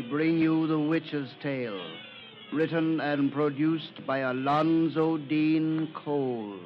bring you The Witch's Tale, written and produced by Alonzo Dean Cole.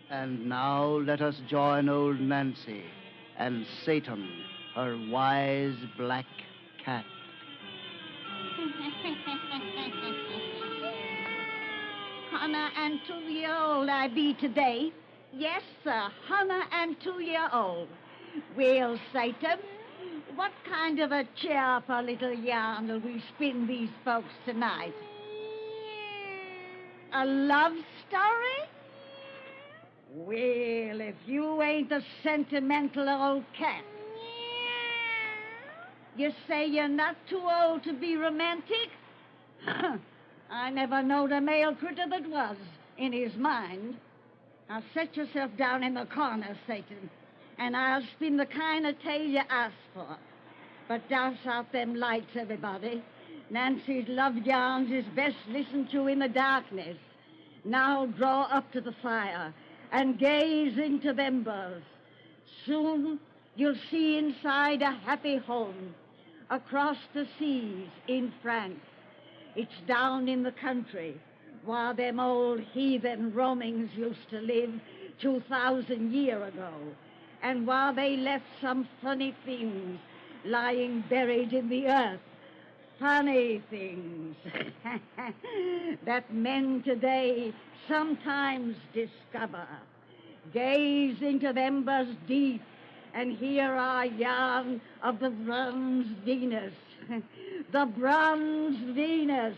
And now let us join old Nancy and Satan, her wise black cat. Hunter and 2-year-old I be today. Yes, sir, Hunter and 2-year-old. Well, Satan, what kind of a cheerful little yarn will we spin these folks tonight? A love story? Well, if you ain't a sentimental old cat. You say you're not too old to be romantic? I never knowed a male critter that was, in his mind. Now set yourself down in the corner, Satan, and I'll spin the kind of tale you ask for. But douse out them lights, everybody. Nancy's love yarns is best listened to in the darkness. Now draw up to the fire and gaze into the embers. Soon you'll see inside a happy home across the seas in France. It's down in the country where them old heathen Romans used to live 2,000 years ago, and where they left some funny things lying buried in the earth. Funny things that men today sometimes discover. Gaze into the embers deep and hear our yarn of the bronze Venus. The bronze Venus.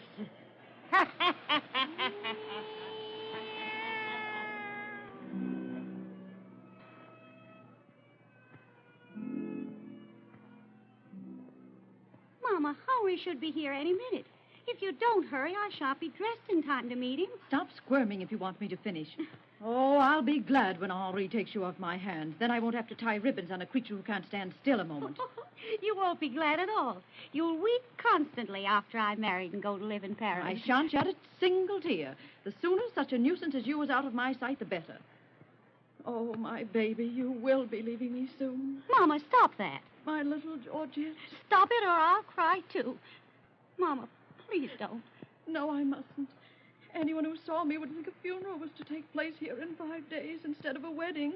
Mama, Howie should be here any minute. If you don't hurry, I shan't be dressed in time to meet him. Stop squirming if you want me to finish. Oh, I'll be glad when Henri takes you off my hands. Then I won't have to tie ribbons on a creature who can't stand still a moment. You won't be glad at all. You'll weep constantly after I'm married and go to live in Paris. I shan't shed a single tear. The sooner such a nuisance as you is out of my sight, the better. Oh, my baby, you will be leaving me soon. Mama, stop that. My little Georgette. Stop it or I'll cry, too. Mama, please don't. No, I mustn't. Anyone who saw me would think a funeral was to take place here in 5 days instead of a wedding.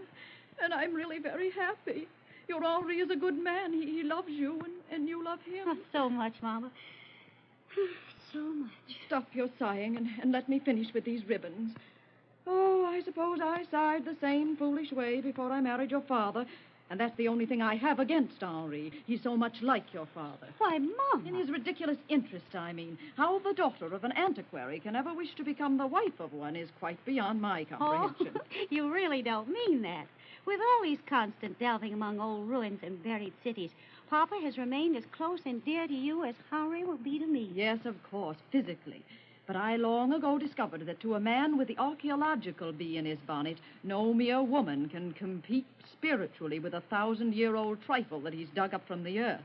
And I'm really very happy. Your Henri is a good man. He loves you, and you love him. Oh, so much, Mama. So much. Stop your sighing and let me finish with these ribbons. Oh, I suppose I sighed the same foolish way before I married your father. And that's the only thing I have against Henri. He's so much like your father. Why, Mama. In his ridiculous interest, I mean. How the daughter of an antiquary can ever wish to become the wife of one is quite beyond my comprehension. Oh, you really don't mean that. With all his constant delving among old ruins and buried cities, Papa has remained as close and dear to you as Henri will be to me. Yes, of course, physically. But I long ago discovered that to a man with the archaeological bee in his bonnet, no mere woman can compete spiritually with 1,000-year-old trifle that he's dug up from the earth.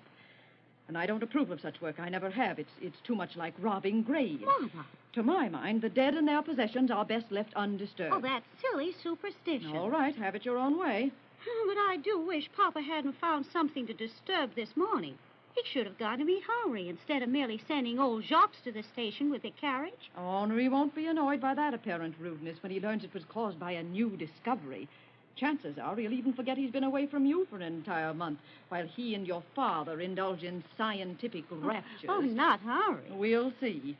And I don't approve of such work. I never have. It's too much like robbing graves. Mama. To my mind, the dead and their possessions are best left undisturbed. Oh, that's silly superstition. All right, have it your own way. But I do wish Papa hadn't found something to disturb this morning. He should have gone to meet Henri instead of merely sending old Jacques to the station with the carriage. Henri won't be annoyed by that apparent rudeness when he learns it was caused by a new discovery. Chances are he'll even forget he's been away from you for an entire month, while he and your father indulge in scientific raptures. Oh, not Harry. We'll see.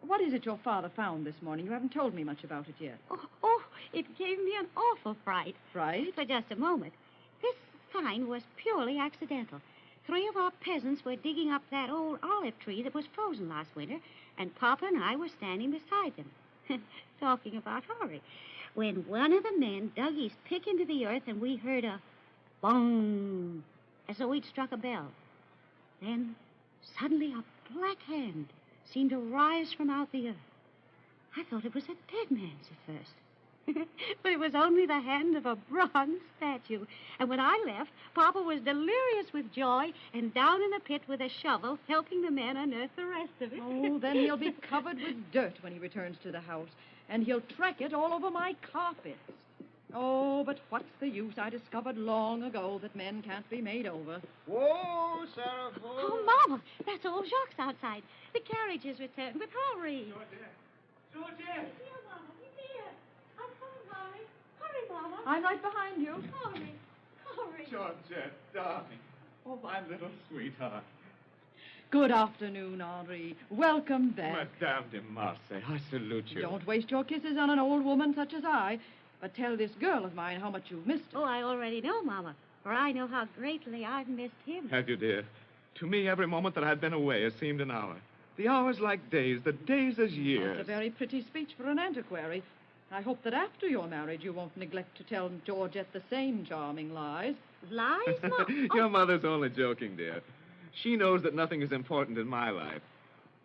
What is it your father found this morning? You haven't told me much about it yet. Oh, it gave me an awful fright. Fright? For just a moment. This find was purely accidental. 3 of our peasants were digging up that old olive tree that was frozen last winter, and Papa and I were standing beside them, talking about Harry, when one of the men dug his pick into the earth and we heard a bong, as though he'd struck a bell. Then, suddenly, a black hand seemed to rise from out the earth. I thought it was a dead man's at first. But it was only the hand of a bronze statue. And when I left, Papa was delirious with joy and down in the pit with a shovel, helping the men unearth the rest of it. Oh, then he'll be covered with dirt when he returns to the house, and he'll track it all over my carpets. Oh, but what's the use? I discovered long ago that men can't be made over. Whoa, Sarah. Whoa. Oh, Mama, that's old Jacques outside. The carriage is returned with Harry. Georgette! Here, Mama, he's here. I'm coming, Harry. Hurry, Mama. I'm right behind you. Harry. Georgette, darling. Oh, my little sweetheart. Good afternoon, Henri. Welcome back. Madame de Marseille, I salute you. Don't waste your kisses on an old woman such as I, but tell this girl of mine how much you've missed her. Oh, I already know, Mama, for I know how greatly I've missed him. Have you, dear? To me, every moment that I've been away has seemed an hour. The hours like days, the days as years. That's a very pretty speech for an antiquary. I hope that after your marriage you won't neglect to tell Georgette the same charming lies. Lies, Mom? Your mother's only joking, dear. She knows that nothing is important in my life,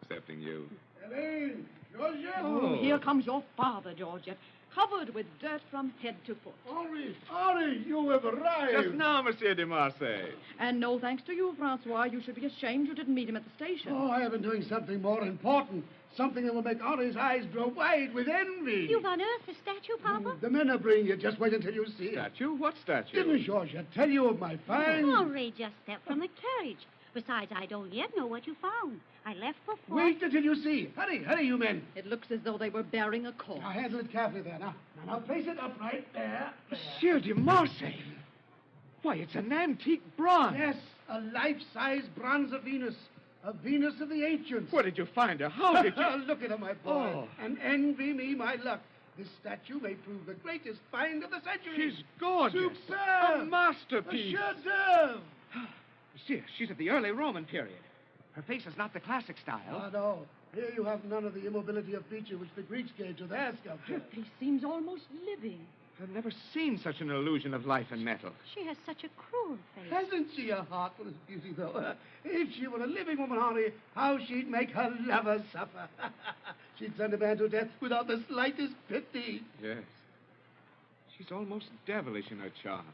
excepting you. Elaine! Georgette! Oh, here comes your father, Georgette, covered with dirt from head to foot. Henri, you have arrived. Just now, Monsieur de Marseille. And no thanks to you, Francois. You should be ashamed you didn't meet him at the station. Oh, I have been doing something more important. Something that will make Henri's eyes grow wide with envy. You've unearthed the statue, Papa? The men are bringing it. Just wait until you see it. Statue? What statue? Didn't Georgette tell you of my find? Henri just stepped from the carriage. Besides, I don't yet know what you found. I left before. Wait until you see. Hurry, you men. It looks as though they were bearing a corpse. Now, handle it carefully there. Now, place it upright there. Monsieur de Marseille. Why, it's an antique bronze. Yes, a life-size bronze of Venus. A Venus of the ancients. Where did you find her? How did you... Look at her, my boy. Oh. And envy me my luck. This statue may prove the greatest find of the century. She's gorgeous. Superb. A masterpiece. A chef d'oeuvre. Monsieur, she's of the early Roman period. Her face is not the classic style. Oh, no. Here you have none of the immobility of feature which the Greeks gave to their sculpture. Her face seems almost living. I've never seen such an illusion of life and metal. She has such a cruel face. Hasn't she a heart for this beauty, though? If she were a living woman, Henri, how she'd make her lover suffer. She'd send a man to death without the slightest pity. Yes. She's almost devilish in her charm.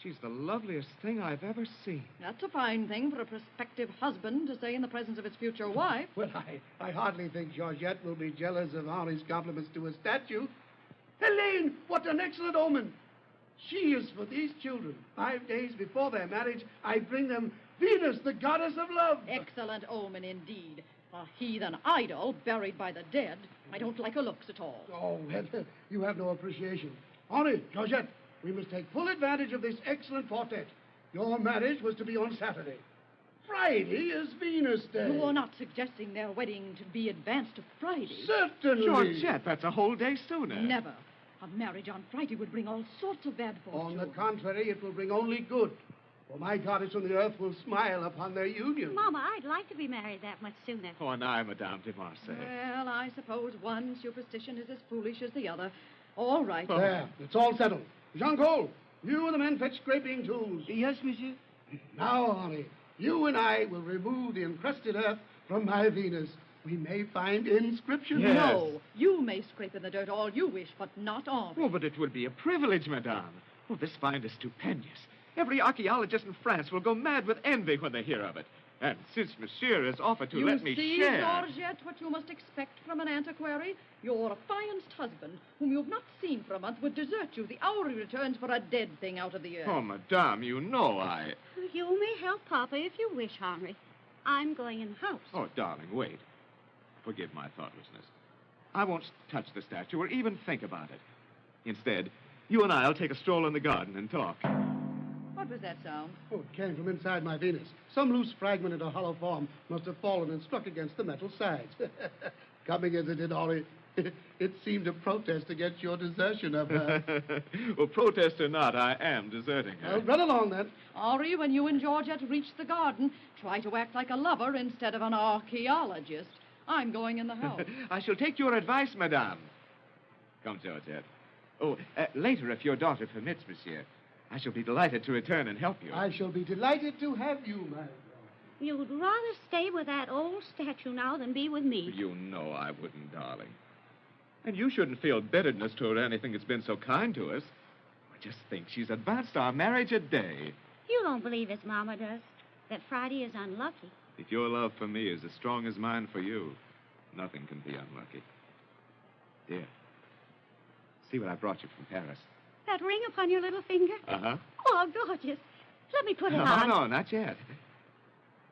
She's the loveliest thing I've ever seen. That's a fine thing for a prospective husband to say in the presence of his future wife. Well, I hardly think Georgette will be jealous of Henri's compliments to a statue. Helene, what an excellent omen. She is for these children. 5 days before their marriage, I bring them Venus, the goddess of love. Excellent omen indeed. A heathen idol buried by the dead. I don't like her looks at all. Oh, well, you have no appreciation. Henri, Georgette, we must take full advantage of this excellent quartet. Your marriage was to be on Saturday. Friday is Venus Day. You're not suggesting their wedding to be advanced to Friday. Certainly. Georgette, that's a whole day sooner. Never. A marriage on Friday would bring all sorts of bad fortune. On the contrary, it will bring only good. For my goddess on the earth will smile upon their union. Mama, I'd like to be married that much sooner. Oh, and I, Madame de Marseille. Well, I suppose one superstition is as foolish as the other. All right. Oh. There, it's all settled. Jean Cole, you and the men fetch scraping tools. Yes, monsieur. Now, Henri, you and I will remove the encrusted earth from my Venus. We may find inscriptions. Yes. No, you may scrape in the dirt all you wish, but not Henri. Oh, but it would be a privilege, Madame. Oh, this find is stupendous. Every archaeologist in France will go mad with envy when they hear of it. And since Monsieur has offered to let me You see, share... Georgette, what you must expect from an antiquary? Your affianced husband, whom you've not seen for a month, would desert you the hour he returns for a dead thing out of the earth. Oh, Madame, you know I... You may help Papa if you wish, Henri. I'm going in the house. Oh, darling, wait. Forgive my thoughtlessness. I won't touch the statue or even think about it. Instead, You and I'll take a stroll in the garden and talk. What was that sound? Oh, it came from inside my Venus. Some loose fragment in a hollow form must have fallen and struck against the metal sides. Coming as it did, Ollie, it seemed to protest against your desertion of her. Well, protest or not, I am deserting her. Well, run along, then. Henri, when you and Georgette reach the garden, try to act like a lover instead of an archaeologist. I'm going in the house. I shall take your advice, madame. Come, Georgette. Oh, later, if your daughter permits, monsieur, I shall be delighted to return and help you. I shall be delighted to have you, my lord. You'd rather stay with that old statue now than be with me. You know I wouldn't, darling. And you shouldn't feel bitterness toward anything that's been so kind to us. Just think, she's advanced our marriage a day. You don't believe as Mama does, that Friday is unlucky. If your love for me is as strong as mine for you, nothing can be unlucky. Dear, see what I brought you from Paris. That ring upon your little finger? Uh-huh. Oh, gorgeous. Let me put it No, on. no, not yet.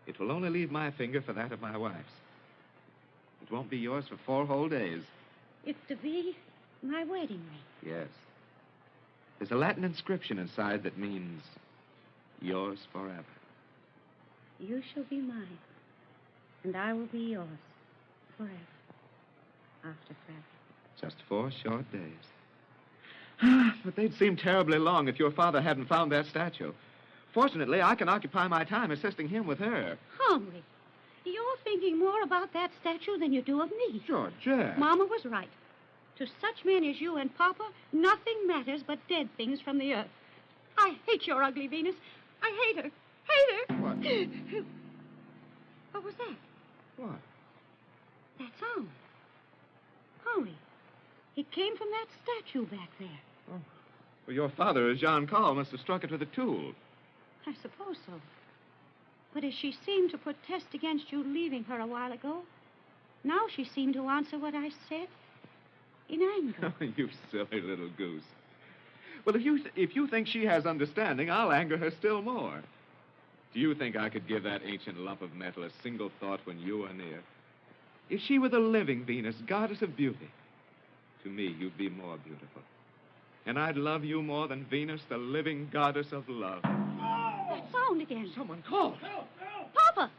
It will only leave my finger for that of my wife's. It won't be yours for 4 whole days. It's to be my wedding ring. Yes. There's a Latin inscription inside that means yours forever. You shall be mine, and I will be yours forever. After forever. Just 4 short days. But they'd seem terribly long if your father hadn't found that statue. Fortunately, I can occupy my time assisting him with her. Henri, you're thinking more about that statue than you do of me. Georgette. Mama was right. To such men as you and Papa, nothing matters but dead things from the earth. I hate your ugly Venus. I hate her. Hate her. What? What was that? What? That sound. Henri, it came from that statue back there. Oh. Well, your father, as Jean Carl, must have struck it with a tool. I suppose so. But as she seemed to protest against you leaving her a while ago, now she seemed to answer what I said in anger. You silly little goose. Well, if you think she has understanding, I'll anger her still more. Do you think I could give that ancient lump of metal a single thought when you are near? If she were the living Venus, goddess of beauty, to me, you'd be more beautiful. And I'd love you more than Venus, the living goddess of love. That sound again. Someone called. Help! Help! Papa!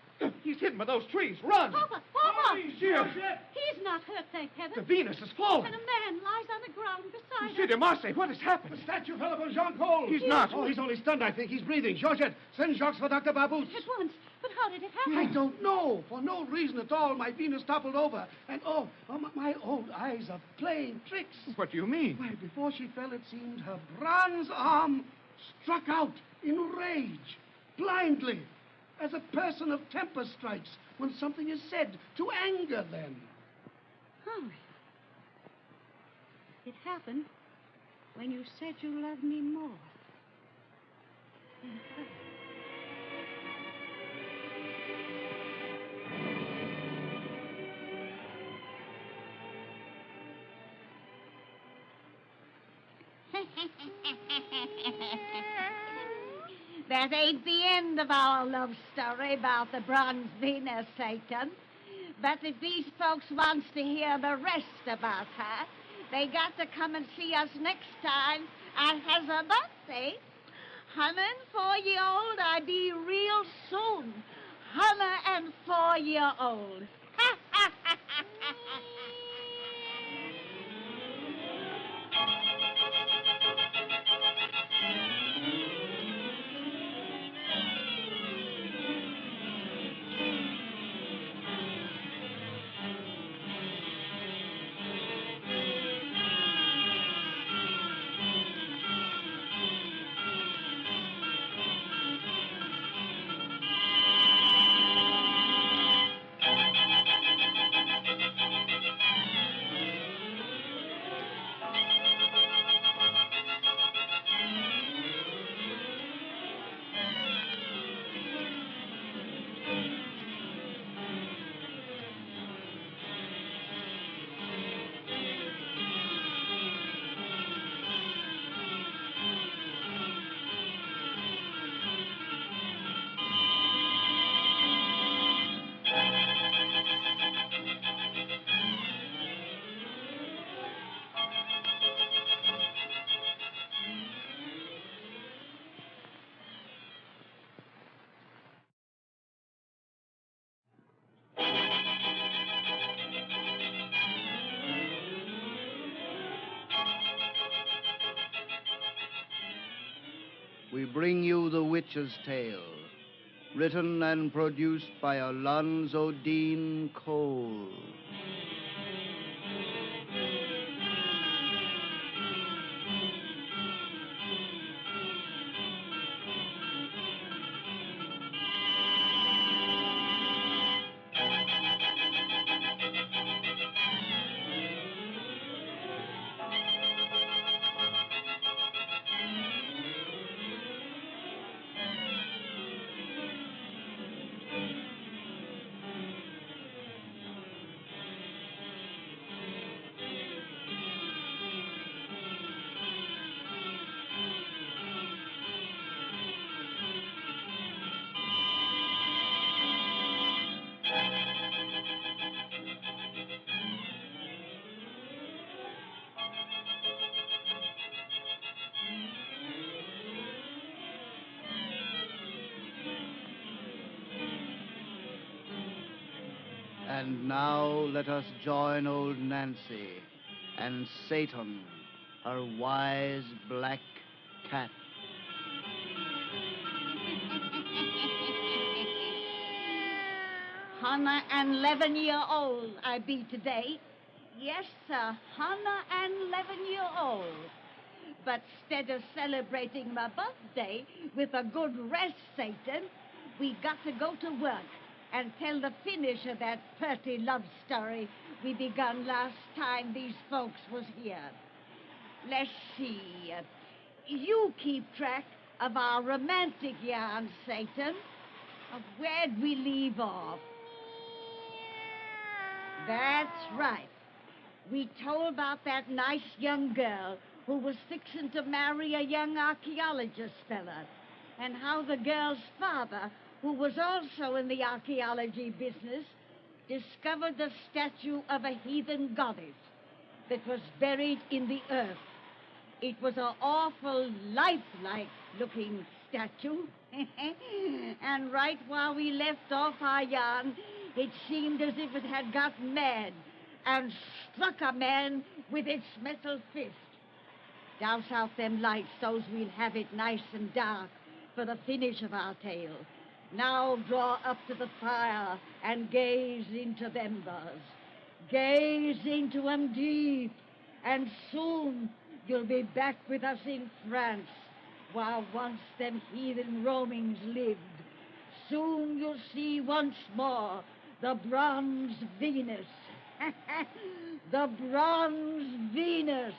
He's hidden by those trees. Run! Papa! Papa! He's here. He's not hurt, thank heaven. The Venus has fallen. And a man lies on the ground beside Monsieur her. de Marseille, what has happened? The statue fell upon Jean Paul. He's not. Oh, he's only stunned, I think. He's breathing. Georgette, send Jacques for Dr. Babous. At once. But how did it happen? I don't know. For no reason at all, my Venus toppled over. And, my old eyes are playing tricks. What do you mean? Why, before she fell, it seemed her bronze arm struck out in rage, blindly, as a person of temper strikes when something is said to anger them. Henri, it happened when you said you loved me more than her. That ain't the end of our love story about the bronze Venus, Satan. But if these folks wants to hear the rest about her, they got to come and see us next time at her birthday. 104-year-old, I be real soon. 104-year-old. we bring you The Witch's Tale, written and produced by Alonzo Dean Cole. And now let us join old Nancy and Satan, her wise black cat. 111-year-old I be today. Yes, sir, 111-year-old. But instead of celebrating my birthday with a good rest, Satan, we got to go to work and tell the finish of that pretty love story we begun last time these folks was here. Let's see. You keep track of our romantic yarn, Satan. Where'd we leave off? That's right. We told about that nice young girl who was fixing to marry a young archaeologist fella, and how the girl's father, who was also in the archaeology business, discovered the statue of a heathen goddess that was buried in the earth. It was an awful lifelike looking statue. And right while we left off our yarn, it seemed as if it had got mad and struck a man with its metal fist. Douse out them lights so's we'll have it nice and dark for the finish of our tale. Now draw up to the fire and gaze into them bars. Gaze into 'em deep, and soon you'll be back with us in France, while once them heathen roamings lived. Soon you'll see once more the bronze Venus. The bronze Venus.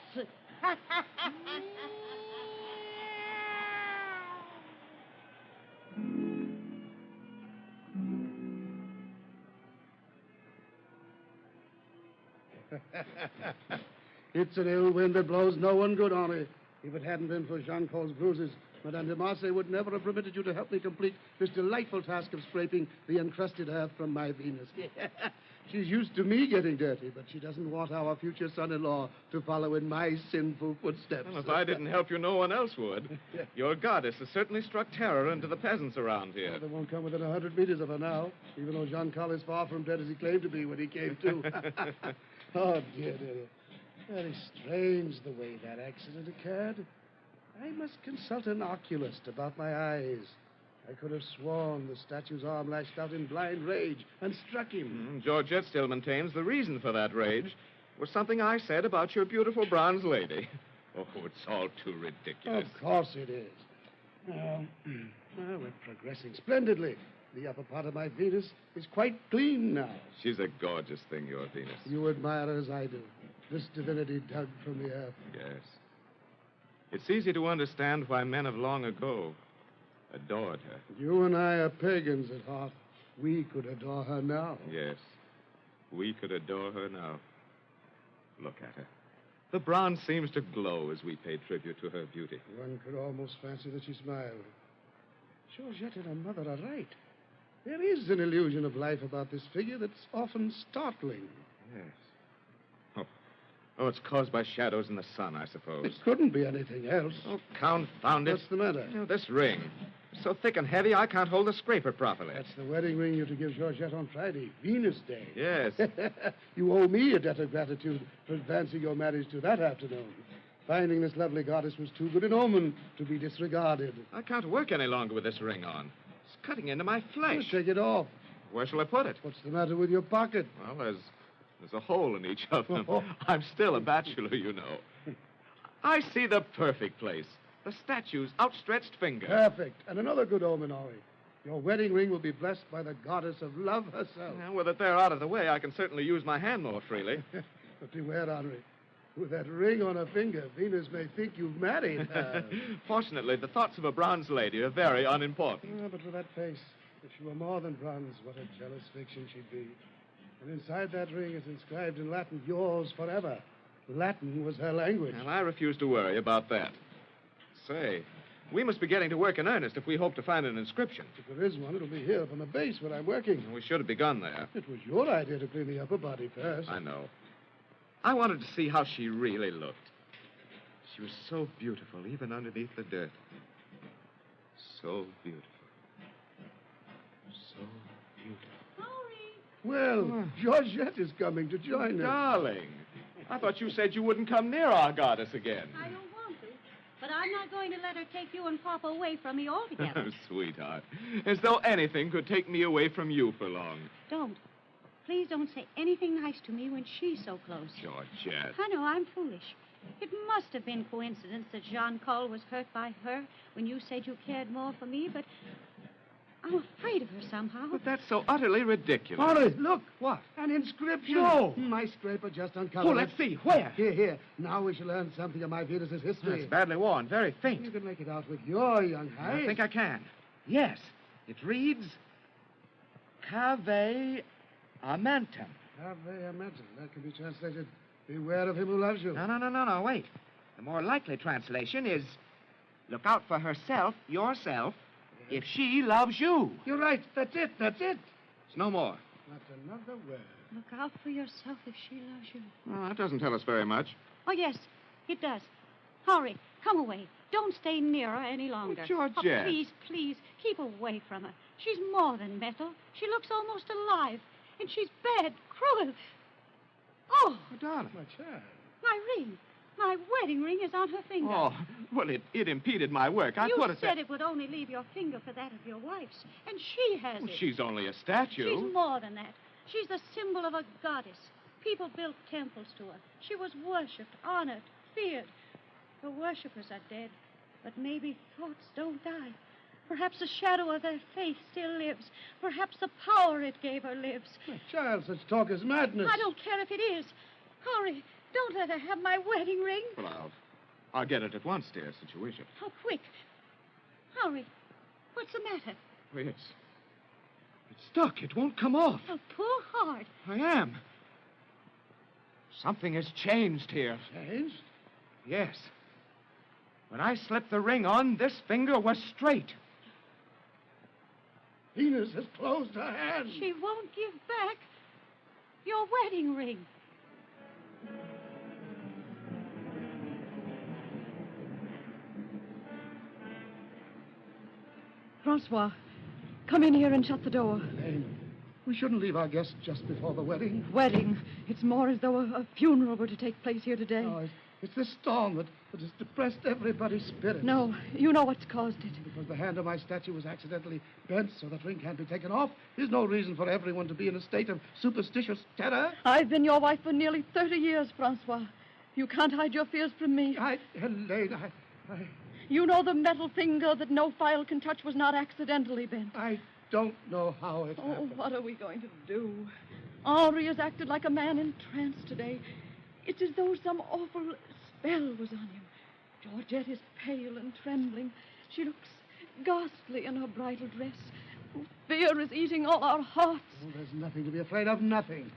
It's an ill wind that blows no one good, Henri. If it hadn't been for Jean Paul's bruises, Madame de Marseille would never have permitted you to help me complete this delightful task of scraping the encrusted earth from my Venus. She's used to me getting dirty, but she doesn't want our future son-in-law to follow in my sinful footsteps. Well, if I didn't help you, no one else would. Your goddess has certainly struck terror into the peasants around here. Well, they won't come within 100 meters of her now, even though Jean Paul is far from dead as he claimed to be when he came to. Oh, dear. Very strange the way that accident occurred. I must consult an oculist about my eyes. I could have sworn the statue's arm lashed out in blind rage and struck him. Georgette still maintains the reason for that rage was something I said about your beautiful bronze lady. Oh, it's all too ridiculous. Of course it is. Well, we're progressing splendidly. The upper part of my Venus is quite clean now. She's a gorgeous thing, your Venus. You admire her as I do. This divinity dug from the earth. Yes. It's easy to understand why men of long ago adored her. You and I are pagans at heart. We could adore her now. Yes. We could adore her now. Look at her. The bronze seems to glow as we pay tribute to her beauty. One could almost fancy that she smiled. Georgette and her mother are right. There is an illusion of life about this figure that's often startling. Yes. Oh, it's caused by shadows in the sun, I suppose. It couldn't be anything else. Oh, confound it. What's the matter? This ring. So thick and heavy, I can't hold the scraper properly. That's the wedding ring you're to give Georgette on Friday, Venus Day. Yes. You owe me a debt of gratitude for advancing your marriage to that afternoon. Finding this lovely goddess was too good an omen to be disregarded. I can't work any longer with this ring on. It's cutting into my flesh. Take it off. Where shall I put it? What's the matter with your pocket? Well, there's a hole in each of them. I'm still a bachelor, you know. I see the perfect place. The statue's outstretched finger. Perfect. And another good omen, Henri. Your wedding ring will be blessed by the goddess of love herself. Now, with it there out of the way, I can certainly use my hand more freely. But beware, Henri. With that ring on her finger, Venus may think you've married her. Fortunately, the thoughts of a bronze lady are very unimportant. But with that face, if she were more than bronze, what a jealous fiction she'd be. And inside that ring is inscribed in Latin, yours forever. Latin was her language. Well, I refuse to worry about that. Say, we must be getting to work in earnest if we hope to find an inscription. If there is one, it'll be here up on the base where I'm working. We should have begun there. It was your idea to clean the upper body first. I know. I wanted to see how she really looked. She was so beautiful, even underneath the dirt. So beautiful. So beautiful. Well, Georgette is coming to join us. Darling, I thought you said you wouldn't come near our goddess again. I don't want to, but I'm not going to let her take you and Papa away from me altogether. Sweetheart, as though anything could take me away from you for long. Don't. Please don't say anything nice to me when she's so close. Georgette. I know, I'm foolish. It must have been coincidence that Jean Cole was hurt by her when you said you cared more for me, but I'm afraid of her somehow. But that's so utterly ridiculous. Henri, look. What? An inscription. No. My scraper just uncovered Oh, it. let's see. Where? Here. Now we shall learn something of my Venus's history. It's badly worn, very You faint. can make it out with your young eyes. I think I can. Yes. It reads, Cave Amentum. That can be translated, beware of him who loves you. No, wait. The more likely translation is, look out for herself, yourself, if she loves you. You're right. That's it. It's no more. Not another word. Look out for yourself if she loves you. Well, that doesn't tell us very much. Oh, yes, it does. Hurry, come away. Don't stay near her any longer. Georgette. Oh, please, keep away from her. She's more than metal. She looks almost alive. And she's bad, cruel. Oh, Darling. My child. my ring. My wedding ring is on her finger. Oh, well, it impeded my work. I you put it said it would only leave your finger for that of your wife's, and she has it. She's only a statue. She's more than that. She's the symbol of a goddess. People built temples to her. She was worshipped, honored, feared. Her worshippers are dead, but maybe thoughts don't die. Perhaps the shadow of their faith still lives. Perhaps the power it gave her lives. My child, such talk is madness. I don't care if it is. Hurry, don't let her have my wedding ring. Well, I'll get it at once, dear, since you wish it. Oh, quick. Hurry. What's the matter? It's stuck. It won't come off. Oh, poor heart. I am. Something has changed here. Changed? Yes. When I slipped the ring on, this finger was straight. Venus has closed her hand. She won't give back your wedding ring. Francois, come in here and shut the door. Elaine, we shouldn't leave our guests just before the wedding. Wedding. It's more as though a funeral were to take place here today. Oh, it's this storm that has depressed everybody's spirit. No, you know what's caused it. Because the hand of my statue was accidentally bent so that ring can't be taken off, there's no reason for everyone to be in a state of superstitious terror. I've been your wife for nearly 30 years, Francois. You can't hide your fears from me. Elaine, You know the metal finger that no file can touch was not accidentally bent. I don't know how it happened. Oh, what are we going to do? Henri has acted like a man in trance today. It's as though some awful spell was on him. Georgette is pale and trembling. She looks ghastly in her bridal dress. Oh, fear is eating all our hearts. Oh, there's nothing to be afraid of, nothing.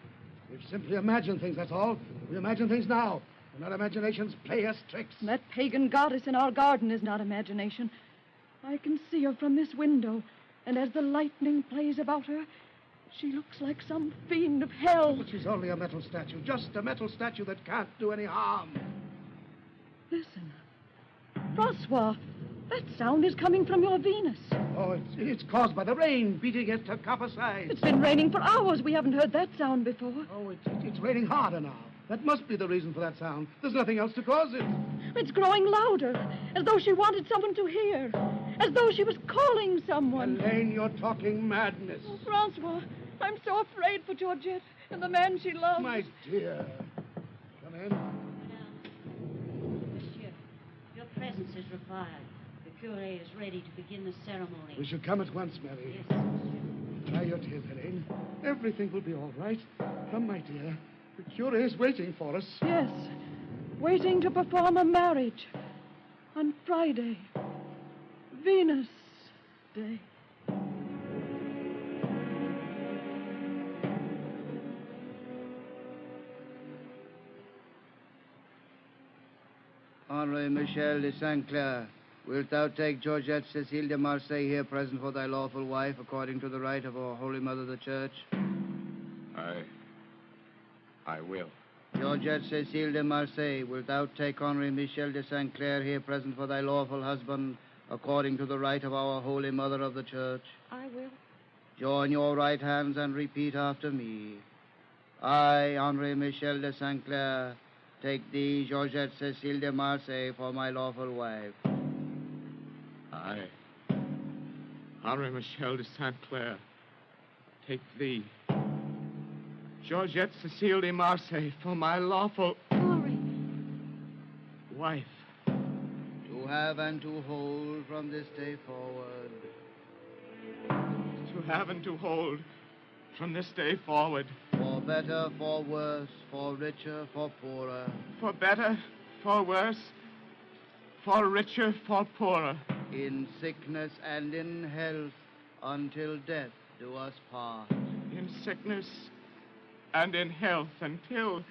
We've simply imagined things, that's all. We imagine things now. And our imaginations play us tricks. That pagan goddess in our garden is not imagination. I can see her from this window, and as the lightning plays about her, she looks like some fiend of hell. But she's only a metal statue, just a metal statue that can't do any harm. Listen. Francois, that sound is coming from your Venus. Oh, it's caused by the rain beating against her copper sides. It's been raining for hours. We haven't heard that sound before. Oh, it's raining harder now. That must be the reason for that sound. There's nothing else to cause it. It's growing louder, as though she wanted someone to hear, as though she was calling someone. Elaine, you're talking madness. Oh, Francois, I'm so afraid for Georgette and the man she loves. My dear. Come in. Monsieur, your presence is required. The curé is ready to begin the ceremony. We shall come at once, Mary. Yes, monsieur. Dry your tears, Elaine. Everything will be all right. Come, my dear. The curé is waiting for us. Yes, waiting to perform a marriage on Friday, Venus Day. Henri Michel de Saint Clair, wilt thou take Georgette Cécile de Marseille here present for thy lawful wife, according to the rite of our Holy Mother the Church? I will. Georgette Cécile de Marseille, wilt thou take Henri Michel de Saint Clair here present for thy lawful husband, according to the rite of our Holy Mother of the Church? I will. Join your right hands and repeat after me. I, Henri Michel de Saint Clair, take thee, Georgette Cécile de Marseille, for my lawful wife. I, Henri Michel de Saint Clair, take thee, Georgette Cécile de Marseille, for my lawful Henri. wife. To have and to hold from this day forward. To have and to hold from this day forward. For better, for worse, for richer, for poorer. For better, for worse, for richer, for poorer. In sickness and in health, until death do us part. In sickness and in health until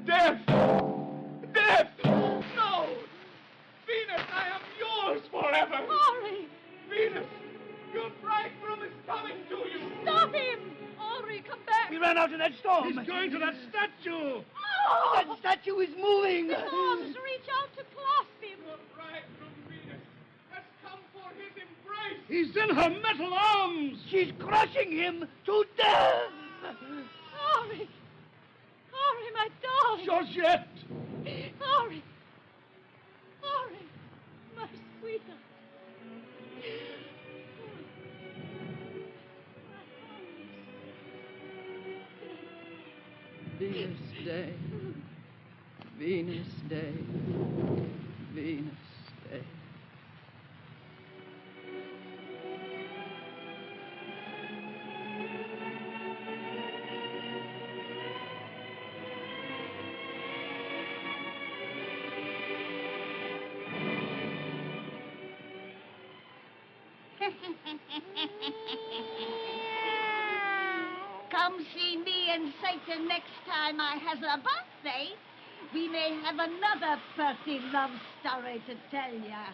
death! Death! No! Venus, I am yours forever! Henri! Venus, your bridegroom is coming to you! Stop him! Henri, come back! He ran out in that storm. He's going to that statue. Oh! That statue is moving. His arms reach out to clasp him. Your bridegroom, Venus, has come for his embrace! He's in her metal arms. She's crushing him to death. Henri! Henri, my darling! Georgette. Henri! Henri, my sweetheart. Venus Day. Venus Day. Venus Day. Come see me and Satan next time I has a birthday. We may have another pretty love story to tell ya.